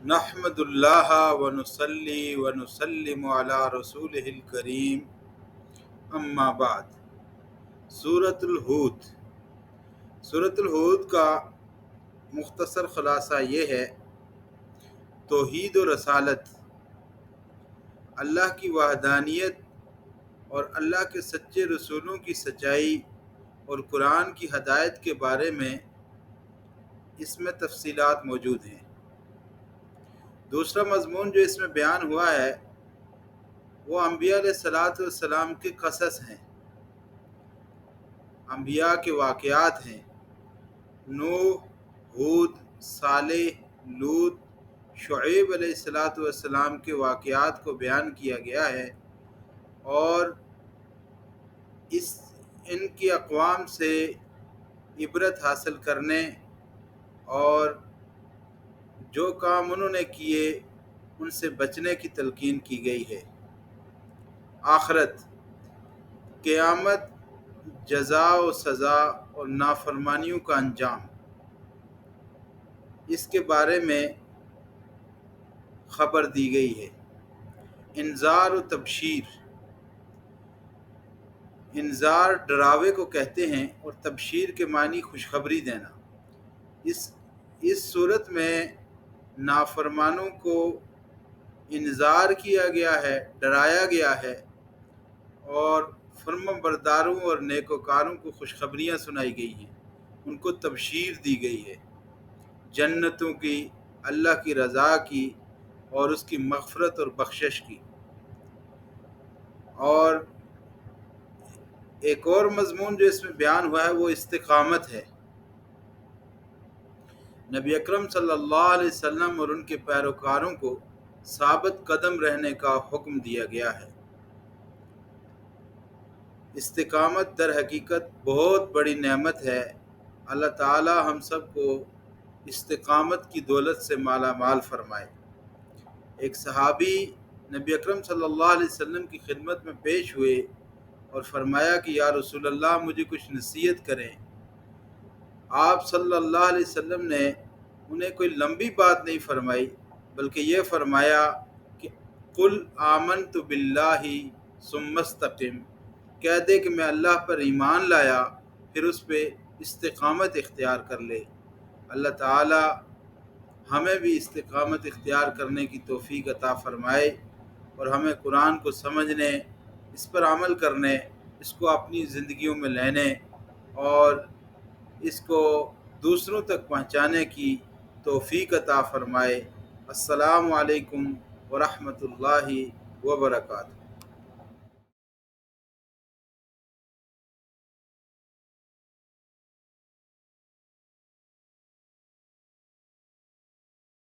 نحمد اللہ ونصلی ونسلم علی رسولہ الکریم، اما بعد۔ سورۃ الہود کا مختصر خلاصہ یہ ہے: توحید و رسالت، اللہ کی وحدانیت اور اللہ کے سچے رسولوں کی سچائی اور قرآن کی ہدایت کے بارے میں اس میں تفصیلات موجود ہیں۔ دوسرا مضمون جو اس میں بیان ہوا ہے وہ انبیاء علیہ الصلاۃ والسلام کے قصص ہیں، انبیاء کے واقعات ہیں۔ نوح، ہود، صالح، لوط، شعیب علیہ الصلاۃ والسلام کے واقعات کو بیان کیا گیا ہے، اور ان کی اقوام سے عبرت حاصل کرنے اور جو کام انہوں نے کیے ان سے بچنے کی تلقین کی گئی ہے۔ آخرت، قیامت، جزا و سزا اور نافرمانیوں کا انجام، اس کے بارے میں خبر دی گئی ہے۔ انذار و تبشیر، انذار ڈراوے کو کہتے ہیں اور تبشیر کے معنی خوشخبری دینا۔ اس صورت میں نافرمانوں کو انذار کیا گیا ہے، ڈرایا گیا ہے، اور فرمانبرداروں اور نیکوکاروں کو خوشخبریاں سنائی گئی ہیں، ان کو تبشیر دی گئی ہے، جنتوں کی، اللہ کی رضا کی اور اس کی مغفرت اور بخشش کی۔ اور ایک اور مضمون جو اس میں بیان ہوا ہے وہ استقامت ہے۔ نبی اکرم صلی اللہ علیہ وسلم اور ان کے پیروکاروں کو ثابت قدم رہنے کا حکم دیا گیا ہے۔ استقامت در حقیقت بہت بڑی نعمت ہے۔ اللہ تعالی ہم سب کو استقامت کی دولت سے مالا مال فرمائے۔ ایک صحابی نبی اکرم صلی اللہ علیہ وسلم کی خدمت میں پیش ہوئے اور فرمایا کہ یا رسول اللہ، مجھے کچھ نصیحت کریں۔ آپ صلی اللہ علیہ وسلم نے انہیں کوئی لمبی بات نہیں فرمائی، بلکہ یہ فرمایا کہ قل آمنت باللہ ثم استقم، کہہ دے کہ میں اللہ پر ایمان لایا، پھر اس پہ استقامت اختیار کر لے۔ اللہ تعالی ہمیں بھی استقامت اختیار کرنے کی توفیق عطا فرمائے، اور ہمیں قرآن کو سمجھنے، اس پر عمل کرنے، اس کو اپنی زندگیوں میں لینے اور اس کو دوسروں تک پہنچانے کی توفیق عطا فرمائے۔ السلام علیکم ورحمۃ اللہ وبرکاتہ۔